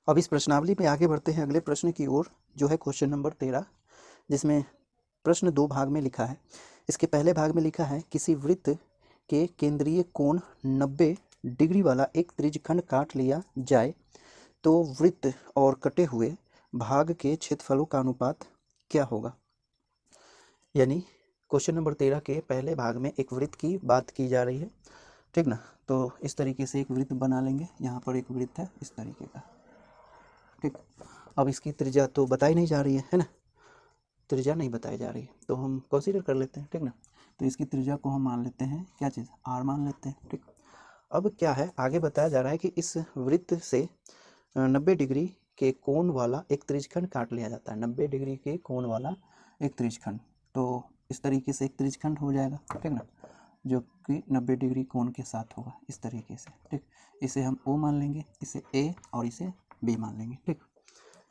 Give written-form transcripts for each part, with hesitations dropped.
अब इस प्रश्नावली में आगे बढ़ते हैं अगले प्रश्न की ओर, जो है क्वेश्चन नंबर 13, जिसमें प्रश्न 2 भाग में लिखा है। इसके पहले भाग में लिखा है किसी वृत्त के केंद्रीय कोण 90 डिग्री वाला एक त्रिज्यखंड काट लिया जाए तो वृत्त और कटे हुए भाग के क्षेत्रफलों का अनुपात क्या होगा। यानी क्वेश्चन नंबर 13 के पहले भाग में एक वृत्त की बात की जा रही है, ठीक ना। तो इस तरीके से एक वृत्त बना लेंगे। यहाँ पर एक वृत्त है इस तरीके का, ठीक। अब इसकी त्रिज्या तो बताई नहीं जा रही है ना, त्रिज्या नहीं बताई जा रही है, तो हम कंसीडर कर लेते हैं, ठीक ना। तो इसकी त्रिज्या को हम मान लेते हैं क्या चीज़, आर मान लेते हैं, ठीक। अब क्या है, आगे बताया जा रहा है कि इस वृत्त से 90 डिग्री के कोण वाला एक त्रिज्यखंड काट लिया जाता है। 90 डिग्री के कोण वाला एक त्रिज्यखंड, तो इस तरीके से एक त्रिज्यखंड हो जाएगा, ठीक ना, जो कि 90 डिग्री कोण के साथ होगा इस तरीके से, ठीक। इसे हम ओ मान लेंगे, इसे ए और इसे बी मान लेंगे, ठीक।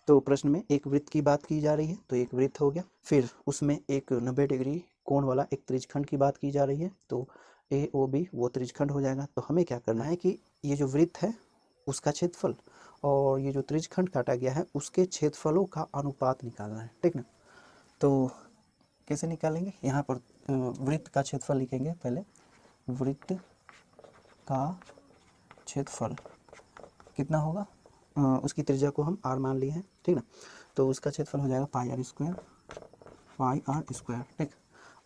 तो प्रश्न में एक वृत्त की बात की जा रही है, तो एक वृत्त हो गया, फिर उसमें एक 90 डिग्री कोण वाला एक त्रिज्यखंड की बात की जा रही है, तो ए ओ बी वो त्रिज्यखंड हो जाएगा। तो हमें क्या करना है कि ये जो वृत्त है उसका क्षेत्रफल और ये जो त्रिज्यखंड काटा गया है उसके क्षेत्रफलों का अनुपात निकालना है, ठीक ना। तो कैसे निकालेंगे, यहाँ पर वृत्त का क्षेत्रफल लिखेंगे पहले। वृत्त का क्षेत्रफल कितना होगा, उसकी त्रिज्या को हम आर मान लिए हैं, ठीक ना। तो उसका क्षेत्रफल हो जाएगा पाई आर स्क्वायर, ठीक।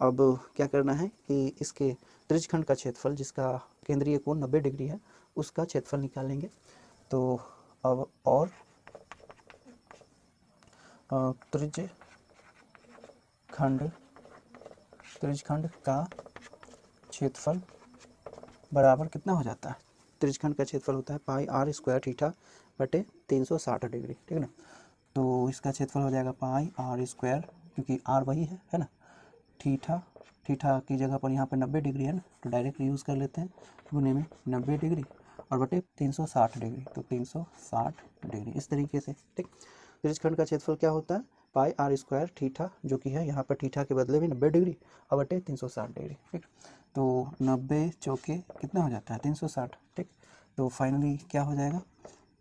अब क्या करना है कि इसके त्रिज्यखंड का क्षेत्रफल जिसका केंद्रीय कोण 90 डिग्री है उसका क्षेत्रफल निकालेंगे। तो अब और त्रिज्यखंड का क्षेत्रफल बराबर कितना हो जाता है, त्रिज्यखंड का क्षेत्रफल होता है पाई आर स्क्वायर थीटा बटे 360 डिग्री, ठीक है ना। तो इसका क्षेत्रफल हो जाएगा पाई आर स्क्वायर, क्योंकि आर वही है ना, थीटा की जगह पर यहाँ पे 90 डिग्री है ना, तो डायरेक्ट यूज़ कर लेते हैं, गुने में 90 डिग्री और बटे 360 डिग्री, तो 360 डिग्री इस तरीके से, ठीक। त्रिज्यखंड का क्षेत्रफल क्या होता है, पाई आर स्क्वायर थीटा, जो कि है यहाँ पर थीटा के बदले में 90 डिग्री और बटे 360 डिग्री, ठीक। तो 90 चौके कितना हो जाता है 360, ठीक। तो फाइनली क्या हो जाएगा,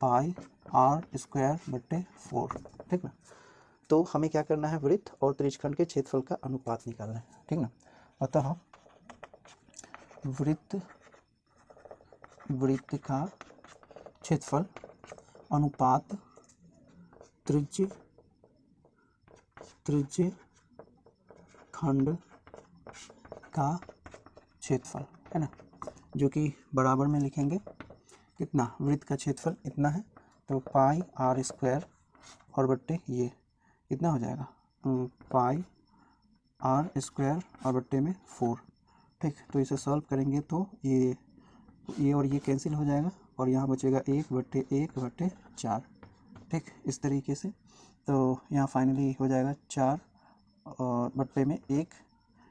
पाई आर स्क्वायर बटे 4, ठीक ना। तो हमें क्या करना है, वृत्त और त्रिज्यखंड के क्षेत्रफल का अनुपात निकालना है, ठीक ना। अतः वृत्त का क्षेत्रफल अनुपात त्रिज्यखंड का क्षेत्रफल है ना, जो कि बराबर में लिखेंगे कितना, वृत्त का क्षेत्रफल इतना है, तो पाई आर स्क्वायर और बट्टे ये कितना हो जाएगा, पाई आर स्क्वायर और बट्टे में 4, ठीक। तो इसे सॉल्व करेंगे तो ये और ये कैंसिल हो जाएगा और यहाँ बचेगा 1/1/4, ठीक, इस तरीके से। तो यहाँ फाइनली हो जाएगा 4 और बट्टे में 1,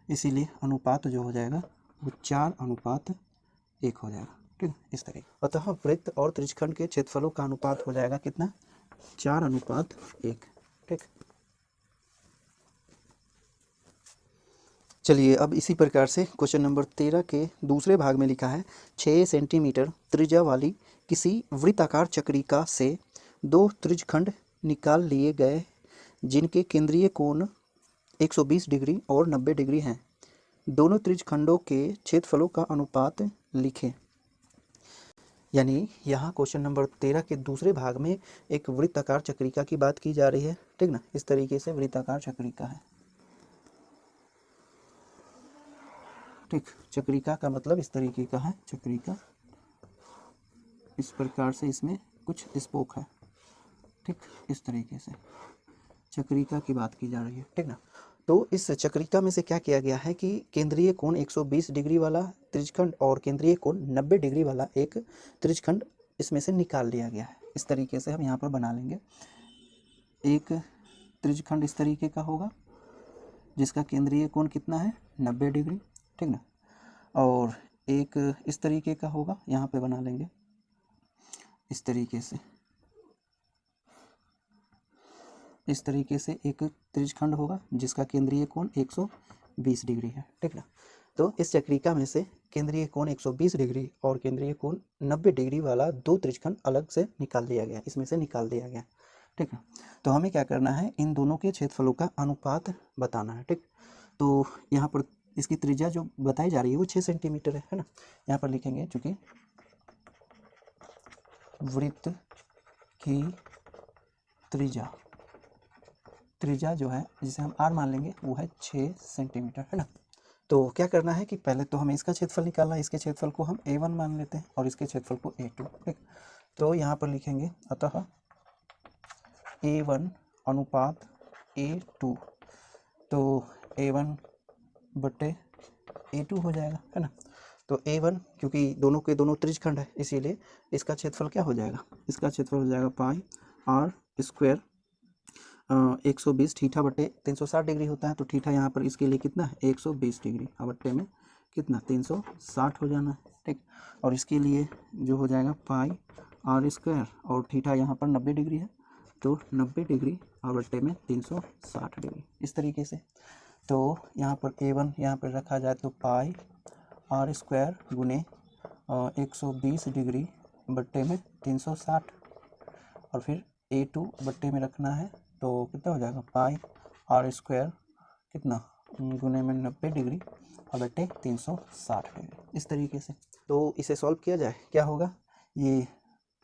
इसीलिए अनुपात जो हो जाएगा वो 4:1 हो जाएगा, ठीक, इस तरीके। अतः वृत्त और त्रिज्यखंड के क्षेत्रफलों का अनुपात हो जाएगा कितना, 4:1, ठीक। चलिए अब इसी प्रकार से क्वेश्चन नंबर 13 के दूसरे भाग में लिखा है 6 सेंटीमीटर त्रिज्या वाली किसी वृत्ताकार चक्रिका से 2 त्रिज्यखंड निकाल लिए गए जिनके केंद्रीय कोण 120 डिग्री और 90 डिग्री हैं। दोनों त्रिज्यखंडों के क्षेत्रफलों का अनुपात लिखें। यानी यहाँ क्वेश्चन नंबर 13 के दूसरे भाग में एक वृत्ताकार चक्रिका की बात की जा रही है, ठीक ना। इस तरीके से वृत्ताकार चक्रिका है, ठीक। चक्रिका का मतलब इस तरीके का है, चक्रिका इस प्रकार से, इसमें कुछ स्पोक है, ठीक, इस तरीके से चक्रिका की बात की जा रही है, ठीक ना। तो इस चक्रिका में से क्या किया गया है कि केंद्रीय कोण 120 डिग्री वाला त्रिज्यखंड और केंद्रीय कोण 90 डिग्री वाला एक त्रिज्यखंड इसमें से निकाल लिया गया है। इस तरीके से हम यहाँ पर बना लेंगे। एक त्रिज्यखंड इस तरीके का होगा जिसका केंद्रीय कोण कितना है 90 डिग्री, ठीक ना। और एक इस तरीके का होगा, यहाँ पे बना लेंगे इस तरीके से, इस तरीके से एक त्रिज्यखंड होगा जिसका केंद्रीय कोण 120 डिग्री है, ठीक ना। तो इस चक्रिका में से केंद्रीय कोण 120 डिग्री और केंद्रीय कोण 90 डिग्री वाला दो त्रिज्यखंड अलग से निकाल लिया गया, इसमें से निकाल दिया गया। ठीक है, तो हमें क्या करना है, इन दोनों के क्षेत्रफलों का अनुपात बताना है। ठीक, तो यहाँ पर इसकी त्रिज्या जो बताई जा रही है वो 6 सेंटीमीटर है ना। यहाँ पर लिखेंगे चूँकि वृत्त की त्रिज्या जो है जिसे हम r मान लेंगे वो है 6 सेंटीमीटर है ना। तो क्या करना है कि पहले तो हमें इसका क्षेत्रफल निकालना है, इसके क्षेत्रफल को हम a1 मान लेते हैं और इसके क्षेत्रफल को a2। ठीक, तो यहाँ पर लिखेंगे अतः a1 अनुपात a2, तो a1 बटे a2 हो जाएगा है ना। तो a1 क्योंकि दोनों के दोनों त्रिज्यखंड है इसीलिए इसका क्षेत्रफल क्या हो जाएगा, इसका क्षेत्रफल हो जाएगा पाई आर स्क्वायर 120 थीटा बटे 360 डिग्री होता है, तो थीटा यहाँ पर इसके लिए कितना है 120 डिग्री बटे में कितना 360 हो जाना है। ठीक, और इसके लिए जो हो जाएगा पाई आर स्क्वायर और थीटा यहाँ पर 90 डिग्री है, तो 90 डिग्री बटे में 360 डिग्री इस तरीके से। तो यहाँ पर a1 यहाँ पर रखा जाए तो पाई आर स्क्वायर गुने 120 डिग्री बट्टे में 360 और फिर a2 बट्टे में रखना है तो कितना हो जाएगा पाई आर स्क्वायर कितना गुने में 90 डिग्री और बट्टे 360 डिग्री इस तरीके से। तो इसे सॉल्व किया जाए क्या होगा, ये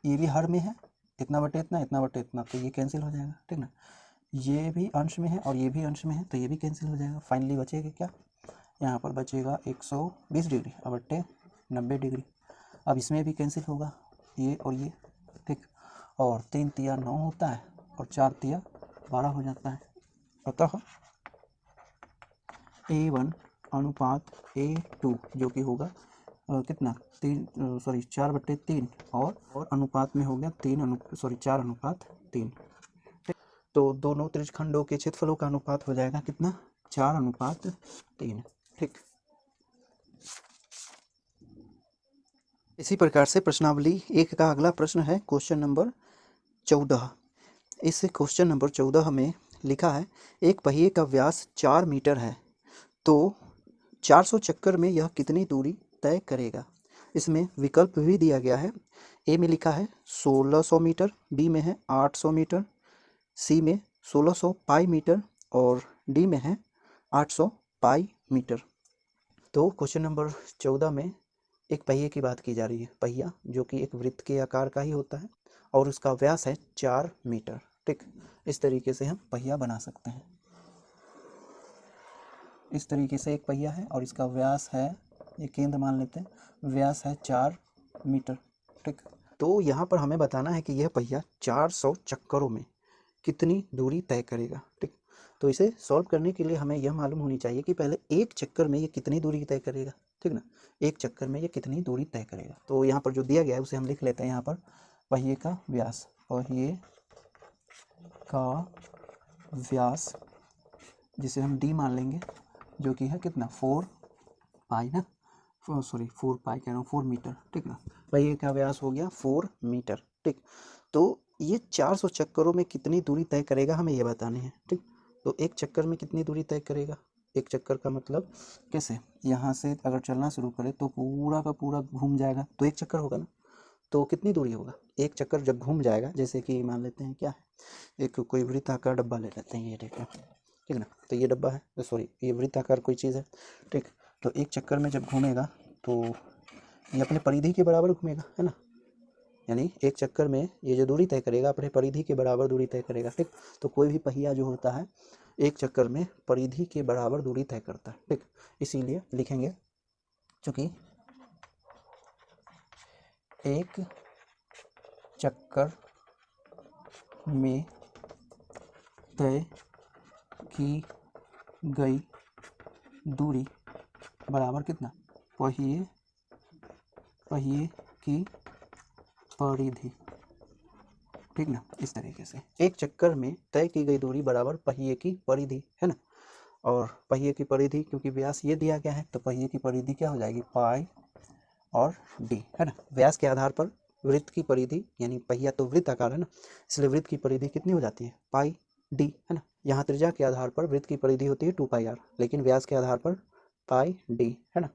भी हर में है, इतना बटे इतना, इतना बटे इतना, तो ये कैंसिल हो जाएगा। ठीक ना, ये भी अंश में है और ये भी अंश में है तो ये भी कैंसिल हो जाएगा। फाइनली बचेगा क्या, यहाँ पर बचेगा 120 डिग्री बट्टे 90 डिग्री। अब इसमें भी कैंसिल होगा ये और ये। ठीक, और 3 तिया 9 होता है और 4 तिया 12 हो जाता है। अतः a1 अनुपात a2 जो कि होगा कितना 4 बट्टे 3 और अनुपात में हो गया 4 अनुपात 3। तो दोनों त्रिज्यखंडों के क्षेत्रफलों का अनुपात हो जाएगा कितना 4 अनुपात 3। ठीक, इसी प्रकार से प्रश्नावली 1 का अगला प्रश्न है क्वेश्चन नंबर 14। इस क्वेश्चन नंबर 14 में लिखा है एक पहिए का व्यास 4 मीटर है तो 400 चक्कर में यह कितनी दूरी तय करेगा। इसमें विकल्प भी दिया गया है, ए में लिखा है 1600 मीटर, बी में है 800 मीटर, सी में 1600 पाई मीटर और डी में है 800 पाई मीटर। तो क्वेश्चन नंबर 14 में एक पहिए की बात की जा रही है, पहिया जो कि एक वृत्त के आकार का ही होता है और उसका व्यास है 4 मीटर। ठीक, इस तरीके से हम पहिया बना सकते हैं। इस तरीके से एक पहिया है और इसका व्यास है, ये केंद्र मान लेते हैं, व्यास है 4 मीटर। ठीक, तो यहाँ पर हमें बताना है कि यह पहिया 400 चक्करों में कितनी दूरी तय करेगा। ठीक, तो इसे सॉल्व करने के लिए हमें यह मालूम होनी चाहिए कि पहले एक चक्कर में ये कितनी दूरी तय करेगा। ठीक ना, एक चक्कर में ये कितनी दूरी तय करेगा। तो यहाँ पर जो दिया गया है उसे हम लिख लेते हैं यहाँ पर पहिए का व्यास, पहिए का व्यास जिसे हम डी मान लेंगे जो कि है कितना 4 पाई ना, 4 पाई कह रहा हूँ 4 मीटर। ठीक ना, पहिए का व्यास हो गया 4 मीटर। ठीक, तो ये 400 चक्करों में कितनी दूरी तय करेगा हमें ये बतानी है। ठीक, तो एक चक्कर में कितनी दूरी तय करेगा, एक चक्कर का मतलब कैसे, यहाँ से अगर चलना शुरू करें तो पूरा का पूरा घूम जाएगा तो एक चक्कर होगा ना, तो कितनी दूरी होगा एक चक्कर जब घूम जाएगा। जैसे कि मान लेते हैं क्या है, एक कोई वृत्ताकार डब्बा ले लेते हैं, ये ठीक है, ठीक ना, तो ये डब्बा है, ये वृत्ताकार कोई चीज़ है। ठीक, तो एक चक्कर में जब घूमेगा तो ये अपने परिधि के बराबर घूमेगा है ना, यानी एक चक्कर में ये जो दूरी तय करेगा अपने परिधि के बराबर दूरी तय करेगा। ठीक, तो कोई भी पहिया जो होता है एक चक्कर में परिधि के बराबर दूरी तय करता है। ठीक, इसीलिए लिखेंगे चूँकि एक चक्कर में तय की गई दूरी बराबर कितना पहिए की परिधि। ठीक ना, इस तरीके से एक चक्कर में तय की गई दूरी बराबर पहिए की परिधि है ना। और पहिए की परिधि क्योंकि व्यास ये दिया गया है तो पहिए की परिधि क्या हो जाएगी पाई और डी है ना। व्यास के आधार पर वृत्त की परिधि, यानी पहिया तो वृत्त आकार है ना, इसलिए वृत्त की परिधि कितनी हो जाती है पाई डी है ना। यहाँ त्रिज्या के आधार पर वृत्त की परिधि होती है 2 पाई आर, लेकिन व्यास के आधार पर पाई डी है ना।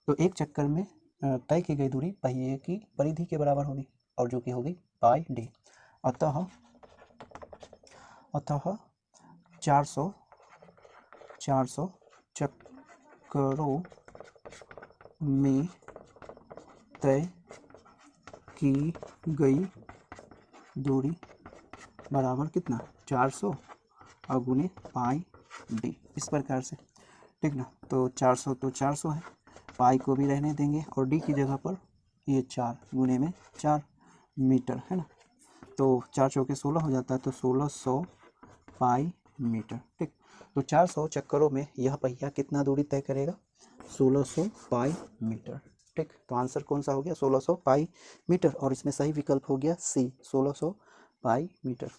तो एक चक्कर में तय की गई दूरी पहिए की परिधि के बराबर होगी और जो कि होगी पाई डी। अतः 400 चक्करों में तय की गई दूरी बराबर कितना 400 और गुने पाई डी, इस प्रकार से, ठीक ना। तो 400 तो 400 है, पाई को भी रहने देंगे और डी की जगह पर ये 4 गुने में 4 मीटर है ना। तो 4 चौके 16 हो जाता है, तो 1600 पाई मीटर, ठीक। तो 400 चक्करों में यह पहिया कितना दूरी तय करेगा 1600 पाई मीटर, ठीक। तो आंसर कौन सा हो गया 1600 पाई मीटर और इसमें सही विकल्प हो गया सी 1600 पाई मीटर।